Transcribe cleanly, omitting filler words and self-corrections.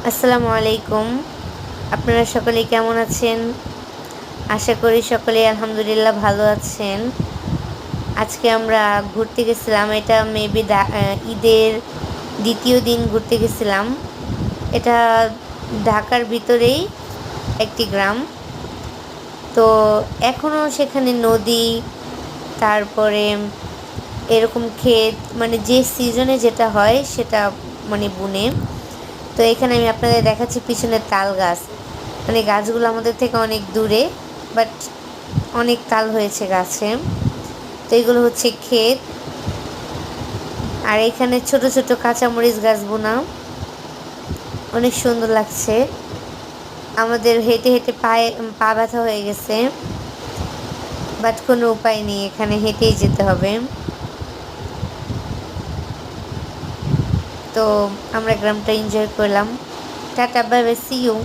আসসালামু আলাইকুম। আপনারা সকলে কেমন আছেন? আশা করি সকলেই আলহামদুলিল্লাহ ভালো আছেন। আজকে আমরা ঘুরতে গেছিলাম। এটা মেবি ঈদের ২য় দিন ঘুরতে গেছিলাম। এটা ঢাকার ভিতরেই একটি গ্রাম। তো এখনও সেখানে নদী, তারপরে এরকম ক্ষেত, মানে যে সিজনে যেটা হয় সেটা বুনে। তো এখানে আমি আপনাদের দেখাচ্ছি পিছনে তাল গাছ। মানে গাছগুলো আমাদের থেকে অনেক দূরে, বাট অনেক তাল হয়েছে গাছে। তো এগুলো হচ্ছে ক্ষেত। আর এখানে ছোট ছোট কাঁচামরিচ গাছ বোনা, অনেক সুন্দর লাগছে। আমাদের হেঁটে হেঁটে পা ব্যথা হয়ে গেছে, বাট কোনো উপায় নেই, এখানে হেঁটেই যেতে হবে। তো আমরা গ্রামটা এনজয় করলাম। Tata, bye bye, see you.